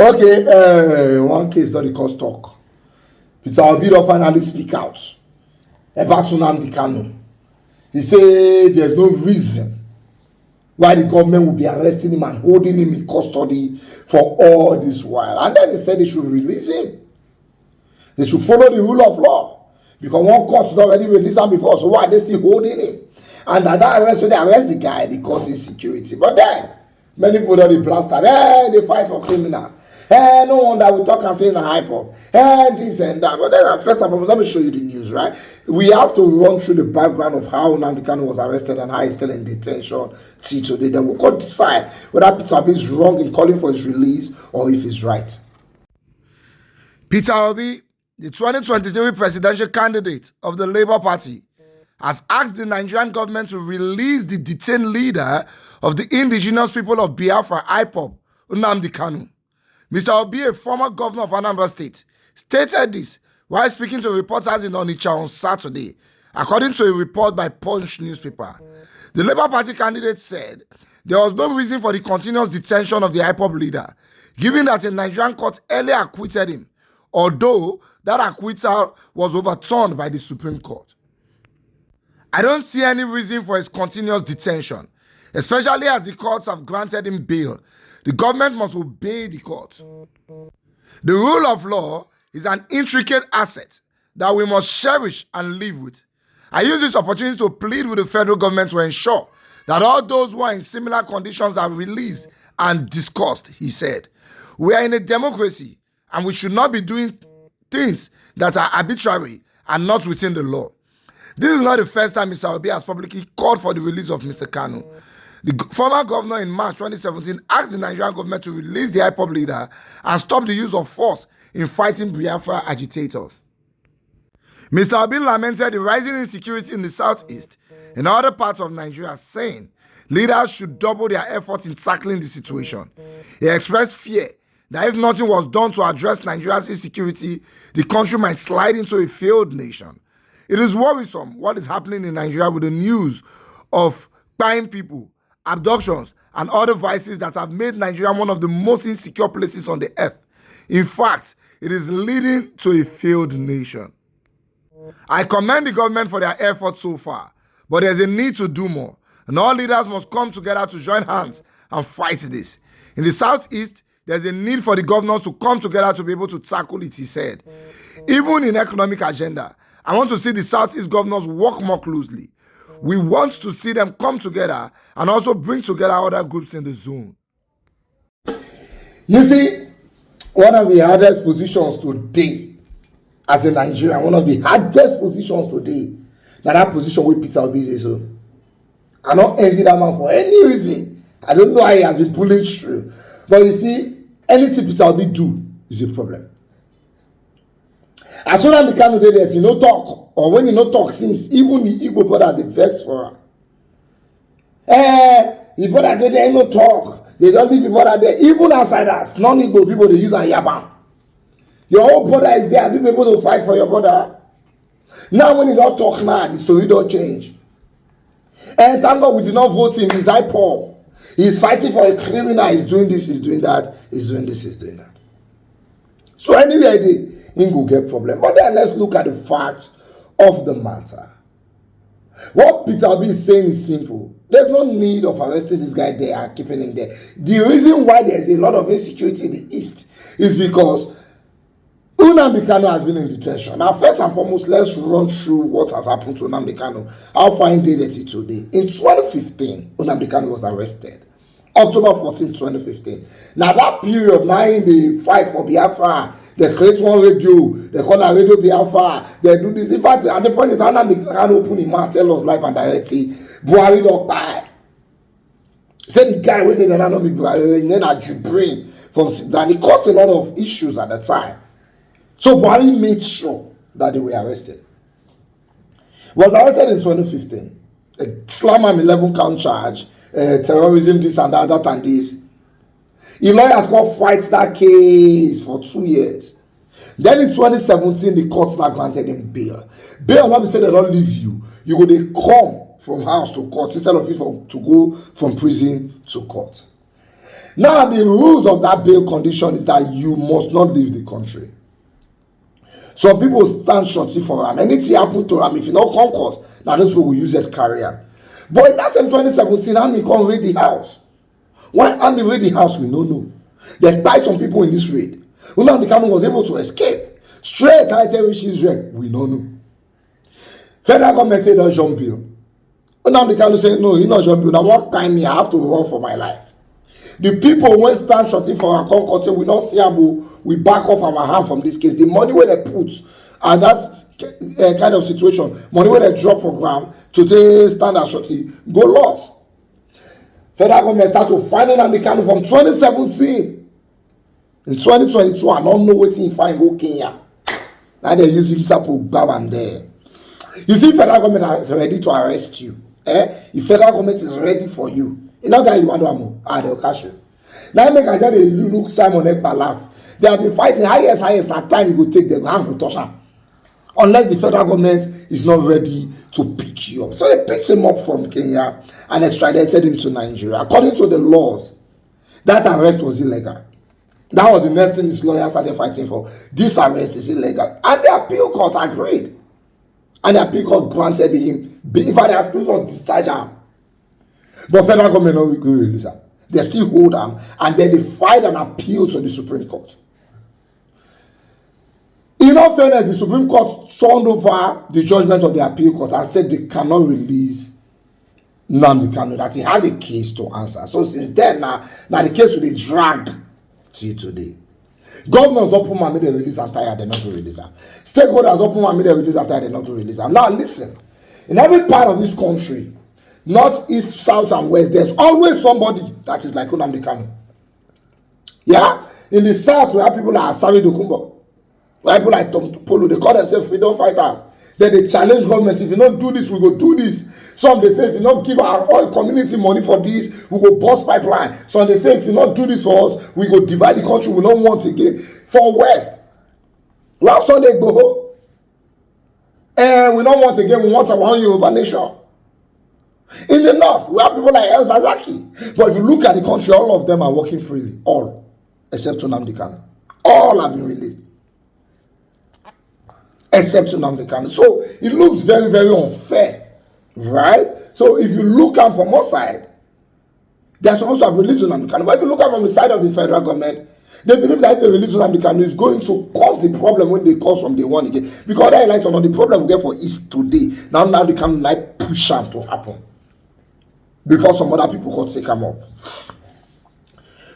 Okay, one case that the cost talk. Peter Obi don finally speak out about Nnamdi Kanu. He say there's no reason why the government will be arresting him and holding him in custody for all this while. And then he said they should release him. They should follow the rule of law. Because one court has already released him before, so why are they still holding him? And that arrest, so they arrest the guy because insecurity. But then, many people don't blast him. Hey, they fight for criminal. Hey, no wonder we talk and say in a hype up. Hey, this and that. But then, first of all, let me show you the news, right? We have to run through the background of how Nnamdi Kanu was arrested and how he's still in detention till today. Then we'll go decide whether Peter Obi is wrong in calling for his release or if he's right. Peter Obi, the 2023 presidential candidate of the Labour Party, has asked the Nigerian government to release the detained leader of the indigenous people of Biafra, IPOB, Nnamdi Kanu. Mr. Obi, a former governor of Anambra State, stated this while speaking to reporters in Onitsha on Saturday, according to a report by Punch newspaper. The Labour Party candidate said there was no reason for the continuous detention of the IPOB leader, given that a Nigerian court earlier acquitted him, although that acquittal was overturned by the Supreme Court. I don't see any reason for his continuous detention, especially as the courts have granted him bail. The government must obey the court. The rule of law is an intricate asset that we must cherish and live with. I use this opportunity to plead with the federal government to ensure that all those who are in similar conditions are released and discussed, he said. We are in a democracy and we should not be doing things that are arbitrary and not within the law. This is not the first time Mr. Obi has publicly called for the release of Mr. Kanu. The former governor in March 2017 asked the Nigerian government to release the IPOB leader and stop the use of force in fighting Biafra agitators. Mr. Obi lamented the rising insecurity in the southeast and other parts of Nigeria, saying leaders should double their efforts in tackling the situation. He expressed fear that if nothing was done to address Nigeria's insecurity, the country might slide into a failed nation. It is worrisome what is happening in Nigeria with the news of buying people, abductions, and other vices that have made Nigeria one of the most insecure places on the earth. In fact, it is leading to a failed nation. I commend the government for their efforts so far, but there's a need to do more, and all leaders must come together to join hands and fight this. In the southeast, there's a need for the governors to come together to be able to tackle it, he said. Even in economic agenda, I want to see the southeast governors work more closely. We want to see them come together and also bring together other groups in the zone. You see, one of the hardest positions today as a Nigerian, one of the hardest positions today, that position with Peter Obi is. So I don't envy that man for any reason. I don't know how he has been pulling through. But you see, anything Peter Obi do is a problem. As soon as the Kanu dey there, if you no talk, or when you no talk since, even the Igbo brother dey vex for am. The brother dey there, no talk. They don't leave the brother there. Even outsiders, non-Igbo people, they use am yabam. Your whole brother is there. People able to fight for your brother. Now when you don't talk now, the story don't change. And thank God we did not vote him. He's IPOB. He's fighting for a criminal. He's doing this, he's doing that. He's doing this, he's doing that. So anyway, he will get problem. But then let's look at the facts of the matter. What Peter Obi is saying is simple. There's no need of arresting this guy there and keeping him there. The reason why there's a lot of insecurity in the East is because Nnamdi Kanu has been in detention. Now, first and foremost, let's run through what has happened to Nnamdi Kanu. How far did it today? In 2015, Nnamdi Kanu was arrested. October 14, 2015. Now, that period, now in the fight for Biafra, they create one radio, they call it Radio Biafra, they do this. In fact, at the point in time, Nnamdi Kanu open his mouth, tell us live and directly, Buhari don't buy. Say the guy waiting and not be Buhari, and then at Jubrain from Sudan. It caused a lot of issues at the time. So Buhari made sure that they were arrested. Was arrested in 2015. Slam him 11 count charge, terrorism, this and that and this. The lawyers go fight that case for 2 years. Then in 2017, the courts now granted him bail. Bail not be said they don't leave you. You go they come from house to court instead of you to go from prison to court. Now, the rules of that bail condition is that you must not leave the country. Some people stand shorty for him. Anything happen to him, if you not come court, now those people will use it career. But in that same 2017, Army come raid the house. Why Army raid the house, we don't know. They buy some people in this raid. Nnamdi Kanu was able to escape. Straight title which Israel, we don't know. Federal government say don't jump bill. Nnamdi Kanu say no, he not jump bill. Now what time me I have to run for my life. The people when stand shorty for our court, we not see them, we back off our hand from this case. The money where they put, and that's kind of situation, money where they drop for ground to take stand as shorty, go lost. Federal government start to find Nnamdi Kanu from 2017. In 2022, I don't know what he find go Kenya. Now they're using Tapu Bab and there. You see, federal government is ready to arrest you. If federal government is ready for you, you know that you want to move. They'll catch you. Now make I just look Simon Ekpa laugh. They have been fighting highest that time you go take them hand go touch them. Unless the federal government is not ready to pick you up. So they picked him up from Kenya and extradited him to Nigeria. According to the laws, that arrest was illegal. That was the next thing his lawyers started fighting for. This arrest is illegal. And the appeal court agreed. And the appeal court granted him, in fact, the appeal court discharged him. But federal government no go release him. They still hold him, and then they filed an appeal to the Supreme Court. In all fairness, the Supreme Court turned over the judgment of the appeal court and said they cannot release Nnamdi Kanu, that he has a case to answer. So since then, now the case will be dragged till today. Governors open my middle release and tired, they're not going to release them. Stakeholders open my middle release and tired, they're not going to release them. Now listen, in every part of this country, north, east, south, and west, there's always somebody that is like Nnamdi Kanu. Yeah? In the south, we have people like Asari Dokubo. We have people like Tom Polo. They call themselves freedom fighters. Then they challenge government. If you don't do this, we go do this. Some they say, if you not give our oil community money for this, we go bust pipeline. Some they say, if you not do this for us, we go divide the country. We don't want again. For West, we have Sunday go. And we don't want again. We want our own Yoruba nation. In the north, we have people like El Zazaki. But if you look at the country, all of them are working freely. All. Except Nnamdi Kanu. All have been released. Except Nnamdi Kanu. So it looks very, very unfair. Right? So if you look at from one side, they're supposed to have released Nnamdi Kanu. But if you look at from the side of the federal government, they believe that if they release Nnamdi Kanu, is going to cause the problem when they cause from day one again. Because I like to know the problem we get for East today. Now Nnamdi Kanu like push them to happen. Before some other people could take them up.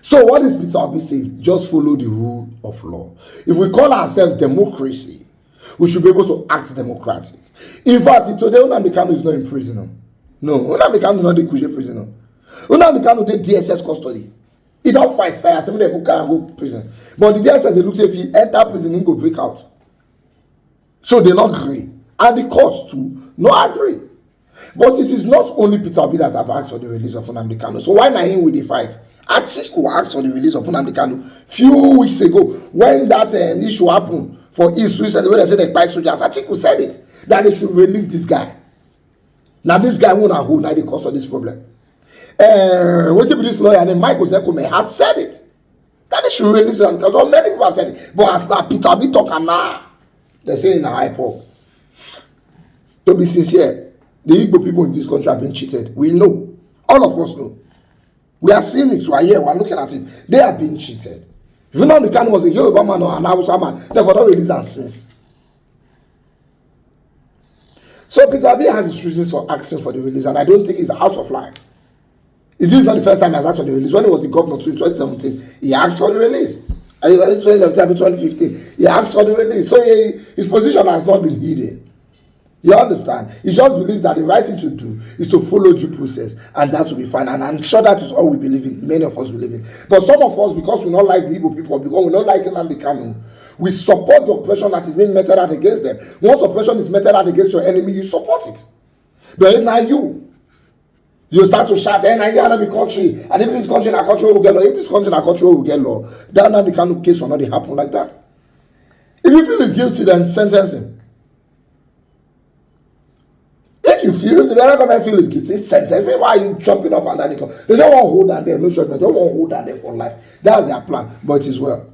So what is Peter Obi saying? Just follow the rule of law. If we call ourselves democracy, we should be able to act democratic. In fact, today Nnamdi Kanu is not in prison. No, Nnamdi Kanu is not the Kuje prisoner. Nnamdi Kanu did DSS custody. He don't fight style. Some people can go to prison. But the DSS, they look if he enter prison, he go break out. So they not agree. And the courts too not agree. But it is not only Peter Obi that have asked for the release of Nnamdi Kanu. So why not him with the fight? Atiku asked for the release of Nnamdi Kanu few weeks ago when that issue happened for East recently when they said they buy soldiers. Atiku said it that they should release this guy. Now this guy won't have who now the cause of this problem. What if this lawyer named Michael Zekome had said it that they should release him because many people have said it. But as now Peter Obi talking now, they're saying in a hypo. To be sincere. The Igbo people in this country have been cheated. We know. All of us know. We are seeing it. We are here. We are looking at it. They have been cheated. If Nnamdi Kanu was a Yoruba man or an Hausa man, they would not release and since. So Peter Obi has his reasons for asking for the release, and I don't think it's out of line. It is not the first time he has asked for the release. When he was the governor in 2017, he asked for the release. 2015, he asked for the release. So his position has not been hidden. You understand? He just believes that the right thing to do is to follow due process, and that will be fine. And I'm sure that is all we believe in. Many of us believe in. But some of us, because we don't like the Igbo people, because we don't like Nnamdi Kanu, we support the oppression that is being meted out against them. Once oppression is meted out against your enemy, you support it. But if now you start to shout, Nigeria be country, and if this country in a country will get law, if this country in a country will get law, that Nnamdi Kanu case will not happen like that. If you feel he's guilty, then sentence him. If if the federal government feel it's guilty, sentence. Say, why are you jumping up and down? They don't want to hold that there, no judgment. They don't want to hold that there for life. That's their plan, but it is well.